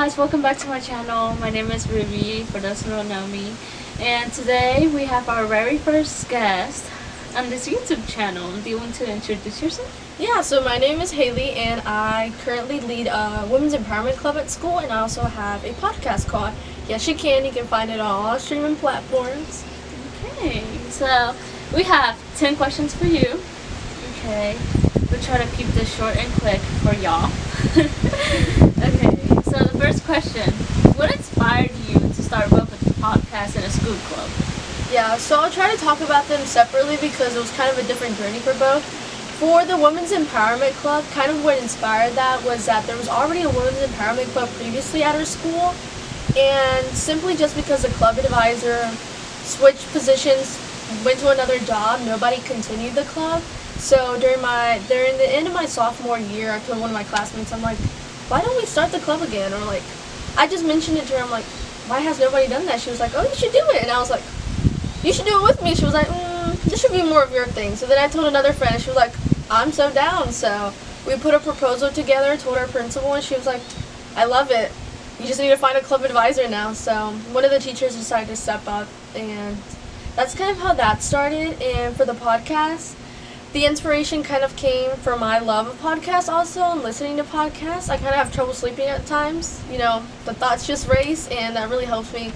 guys, welcome back to my channel. My name is Ruby, for those who don't know me. And today we have our very first guest on this YouTube channel. Do you want to introduce yourself? Yeah, so my name is Haley, and I currently lead a women's empowerment club at school, and I also have a podcast called Yes You Can. You can find it on all streaming platforms. Okay, so we have 10 questions for you. Okay, we'll try to keep this short and quick for y'all. Okay, so the first question, what inspired you to start both a podcast and a school club? Yeah, so I'll try to talk about them separately because it was kind of a different journey for both. For the Women's Empowerment Club, kind of what inspired that was that there was already a Women's Empowerment Club previously at our school, and simply just because the club advisor switched positions, went to another job, nobody continued the club. So during the end of my sophomore year, I told one of my classmates, I'm like, why don't we start the club again? Or like, I just mentioned it to her, I'm like, why has nobody done that? She was like, oh, you should do it. And I was like, you should do it with me. She was like, this should be more of your thing. So then I told another friend, and she was like, I'm so down. So we put a proposal together, told our principal, and she was like, I love it. You just need to find a club advisor now. So one of the teachers decided to step up, and that's kind of how that started. And for the podcast, the inspiration kind of came from my love of podcasts also, and listening to podcasts. I kind of have trouble sleeping at times. You know, the thoughts just race, and that really helps me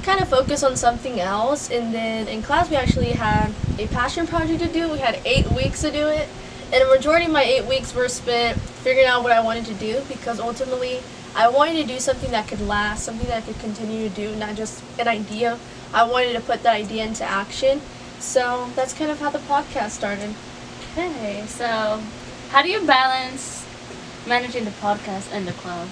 kind of focus on something else. And then in class, we actually had a passion project to do. We had 8 weeks to do it, and the majority of my 8 weeks were spent figuring out what I wanted to do, because ultimately I wanted to do something that could last, something that I could continue to do, not just an idea. I wanted to put that idea into action. So that's kind of how the podcast started. Okay, so how do you balance managing the podcast and the club?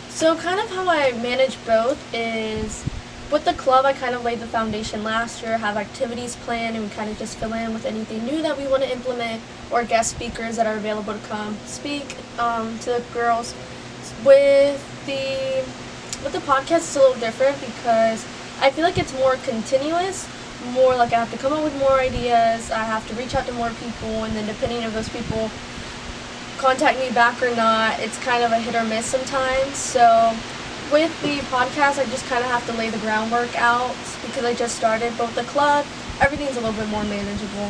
So kind of how I manage both is, with the club, I kind of laid the foundation last year, have activities planned, and we kind of just fill in with anything new that we want to implement, or guest speakers that are available to come speak to the girls. With the podcast, it's a little different because I feel like it's more continuous, more like I have to come up with more ideas, I have to reach out to more people, and then depending if those people contact me back or not, it's kind of a hit or miss sometimes. So with the podcast, I just kind of have to lay the groundwork out because I just started. But with the club, everything's a little bit more manageable.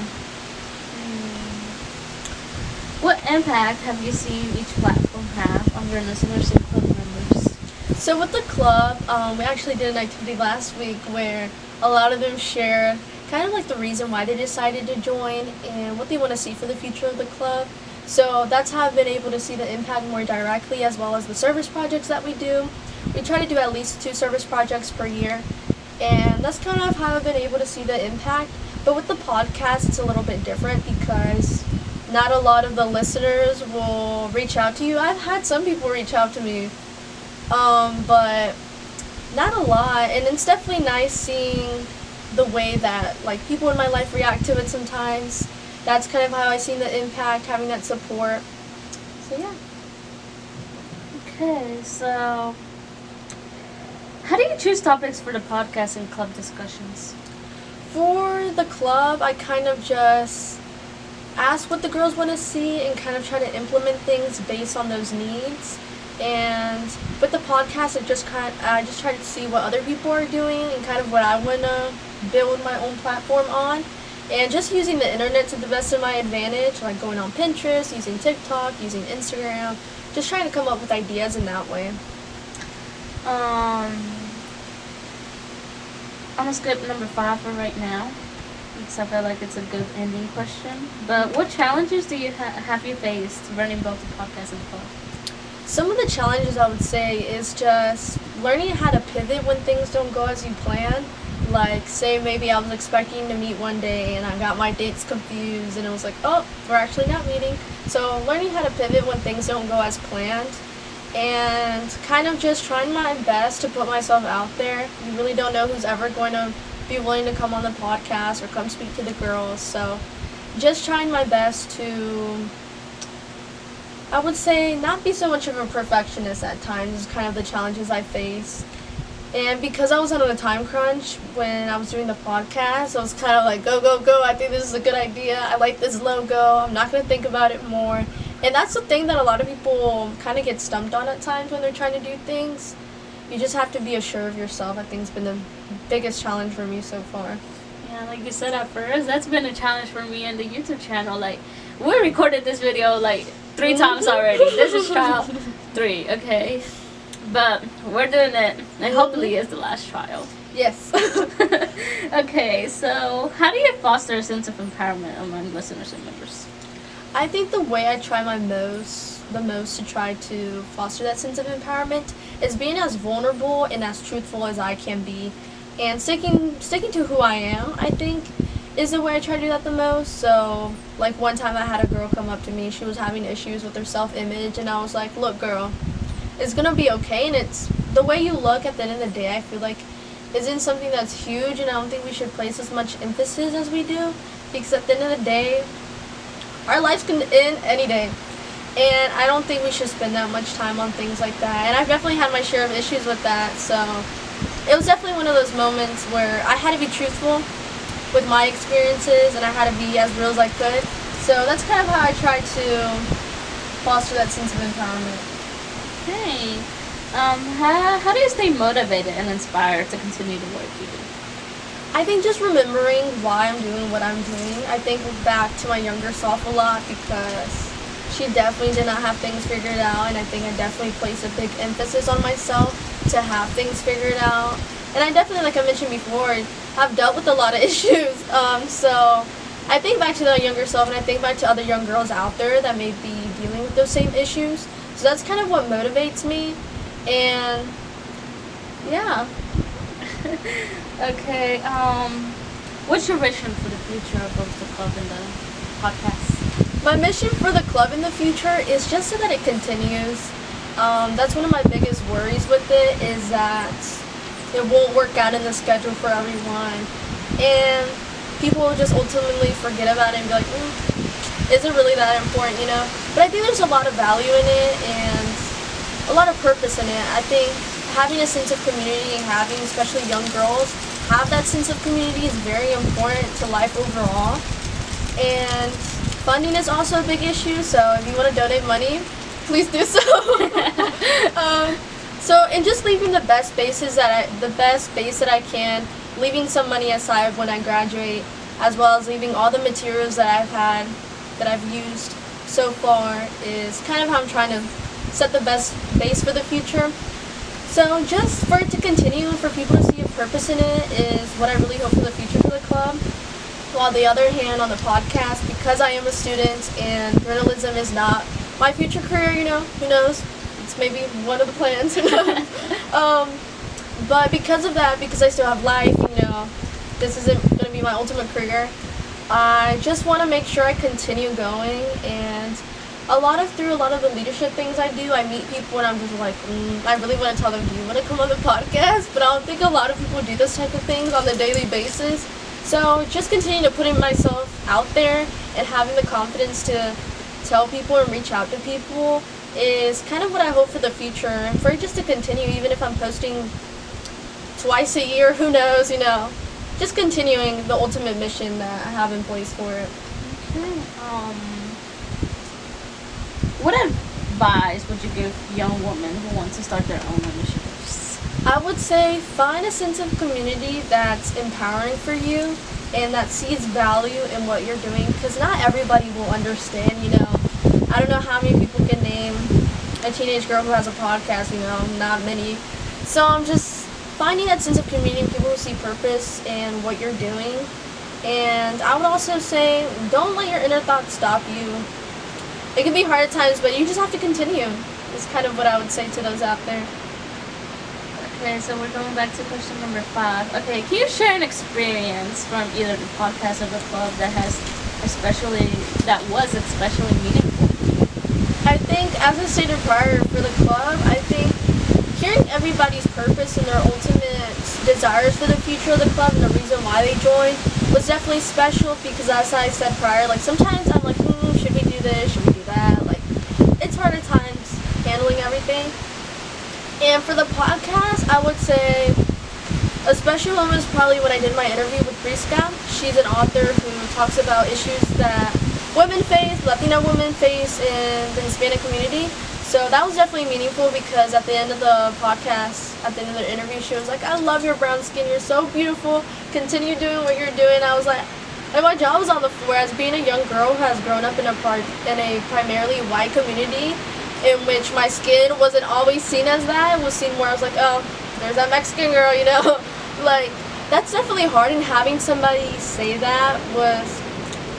What impact have you seen each platform have on your listeners and club members? So with the club, we actually did an activity last week where a lot of them shared kind of like the reason why they decided to join and what they want to see for the future of the club. So that's how I've been able to see the impact more directly, as well as the service projects that we do. We try to do at least 2 service projects per year, and that's kind of how I've been able to see the impact. But with the podcast, it's a little bit different because not a lot of the listeners will reach out to you. I've had some people reach out to me, but not a lot. And it's definitely nice seeing the way that like people in my life react to it sometimes. That's kind of how I've seen the impact, having that support. So yeah. Okay, so how do you choose topics for the podcast and club discussions? For the club, I kind of just ask what the girls want to see and kind of try to implement things based on those needs. And with the podcast, I just try to see what other people are doing and kind of what I want to build my own platform on. And just using the internet to the best of my advantage, like going on Pinterest, using TikTok, using Instagram, just trying to come up with ideas in that way. I'm gonna skip number 5 for right now, because I feel like it's a good ending question. But what challenges do you have you faced running both the podcast and the club? Some of the challenges I would say is just learning how to pivot when things don't go as you plan. Like, say maybe I was expecting to meet one day and I got my dates confused and it was like, oh, we're actually not meeting. So learning how to pivot when things don't go as planned, and kind of just trying my best to put myself out there. You really don't know who's ever going to be willing to come on the podcast or come speak to the girls. So just trying my best to, I would say, not be so much of a perfectionist at times is kind of the challenges I face. And because I was on a time crunch when I was doing the podcast, I was kind of like, go, go, go. I think this is a good idea. I like this logo. I'm not going to think about it more. And that's the thing that a lot of people kind of get stumped on at times when they're trying to do things. you just have to be assured of yourself. I think it's been the biggest challenge for me so far. Yeah, like you said at first, that's been a challenge for me and the YouTube channel. Like, we recorded this video like 3 times already. This is trial 3, okay? But we're doing it, and hopefully it's the last trial. Yes. Okay, so how do you foster a sense of empowerment among listeners and members? I think the way I try the most to try to foster that sense of empowerment is being as vulnerable and as truthful as I can be, and sticking to who I am, I think, is the way I try to do that the most. So, like, one time I had a girl come up to me, she was having issues with her self-image, and I was like, look, girl, it's gonna be okay, and it's the way you look at the end of the day, I feel like, isn't something that's huge, and I don't think we should place as much emphasis as we do, because at the end of the day, our lives can end any day, and I don't think we should spend that much time on things like that, and I've definitely had my share of issues with that, so it was definitely one of those moments where I had to be truthful with my experiences, and I had to be as real as I could, so that's kind of how I try to foster that sense of empowerment. Okay. How do you stay motivated and inspired to continue the work you do? I think just remembering why I'm doing what I'm doing. I think back to my younger self a lot because she definitely did not have things figured out, and I think I definitely place a big emphasis on myself to have things figured out. And I definitely, like I mentioned before, have dealt with a lot of issues. So I think back to the younger self, and I think back to other young girls out there that may be dealing with those same issues. So that's kind of what motivates me. And yeah. Okay, what's your vision for the future of both the club and the podcast? My mission for the club in the future is just so that it continues. That's one of my biggest worries with it, is that it won't work out in the schedule for everyone. And people will just ultimately forget about it and be like, is it really that important, you know? But I think there's a lot of value in it and a lot of purpose in it. I think having a sense of community and having, especially young girls, have that sense of community is very important to life overall. And funding is also a big issue, so if you want to donate money, please do so. And just leaving the best base that I can, leaving some money aside when I graduate, as well as leaving all the materials that I've used so far, is kind of how I'm trying to set the best base for the future. So just for it to continue and for people to see a purpose in it is what I really hope for the future for the club. While on the other hand, on the podcast, because I am a student and journalism is not my future career, you know, who knows? It's maybe one of the plans, who knows? But because of that, because I still have life, you know, this isn't going to be my ultimate career, I just want to make sure I continue going. And through a lot of the leadership things I do, I meet people and I'm just like, I really want to tell them, do you want to come on the podcast? But I don't think a lot of people do this type of things on a daily basis. So just continue to putting myself out there and having the confidence to tell people and reach out to people is kind of what I hope for the future. And for it just to continue, even if I'm posting twice a year, who knows, you know. Just continuing the ultimate mission that I have in place for it. Okay. What advice would you give young women who want to start their own initiatives? I would say find a sense of community that's empowering for you and that sees value in what you're doing, because not everybody will understand, you know. I don't know how many people can name a teenage girl who has a podcast, you know, not many. So I'm just finding that sense of community and people who see purpose in what you're doing. And I would also say, don't let your inner thoughts stop you. It can be hard at times, but you just have to continue. Is kind of what I would say to those out there. Okay, so we're going back to question number 5. Okay, can you share an experience from either the podcast or the club that was especially meaningful? I think, as I stated prior, for the club, I think hearing everybody's purpose and their ultimate desires for the future of the club and the reason why they joined was definitely special, because as I said prior, like sometimes I'm like, should we do this, should we do that? Like, it's hard at times handling everything. And for the podcast, I would say a special moment was probably when I did my interview with Priska. She's an author who talks about issues that women face, Latino women face in the Hispanic community. So So that was definitely meaningful because at the end of the podcast, at the end of the interview, she was like, I love your brown skin. You're so beautiful. Continue doing what you're doing. I was like my jaw was on the floor as being a young girl who has grown up in a primarily white community in which my skin wasn't always seen as that. It was seen more as like, oh, there's that Mexican girl, you know? Like, that's definitely hard, and having somebody say that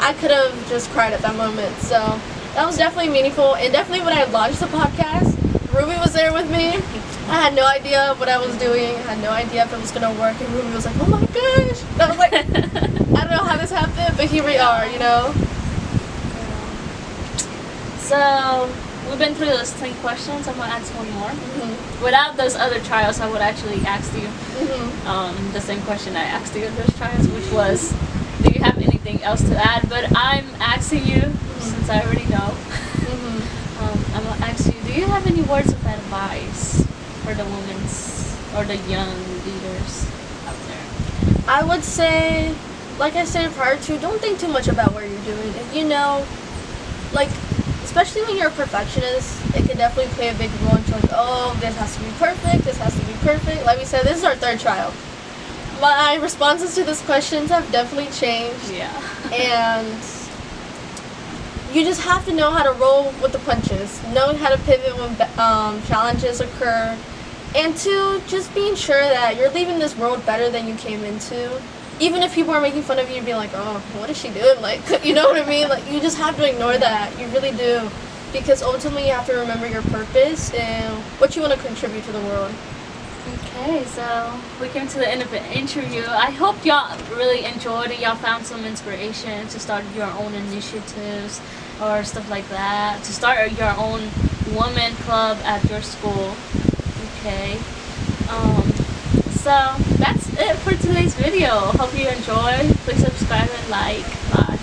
I could have just cried at that moment. So that was definitely meaningful, and definitely when I launched the podcast, Ruby was there with me. I had no idea what I was doing. I had no idea if it was going to work, and Ruby was like, oh my gosh. And I was like, I don't know how this happened, but here we are, you know? So, we've been through those 10 questions. I'm going to ask one more. Mm-hmm. Without those other trials, I would actually ask you the same question I asked you in those trials, which was, do you have anything else to add? But I'm asking you, since I already know, I'm going to ask you, do you have any words of advice for the women's or the young leaders out there? I would say, like I said prior to, don't think too much about what you're doing. If you know, like, especially when you're a perfectionist, it can definitely play a big role into like, oh, this has to be perfect, this has to be perfect. Like we said, this is our third trial. My responses to these questions have definitely changed. Yeah. And you just have to know how to roll with the punches, know how to pivot when challenges occur, and two, just being sure that you're leaving this world better than you came into. Even if people are making fun of you, you'd be like, oh, what is she doing? Like, you know what I mean? Like, you just have to ignore that. You really do. Because ultimately you have to remember your purpose and what you want to contribute to the world. Okay, so we came to the end of the interview. I hope y'all really enjoyed it. Y'all found some inspiration to start your own initiatives or stuff like that. To start your own woman club at your school. Okay. So that's it for today's video. Hope you enjoyed. Please subscribe and like. Bye.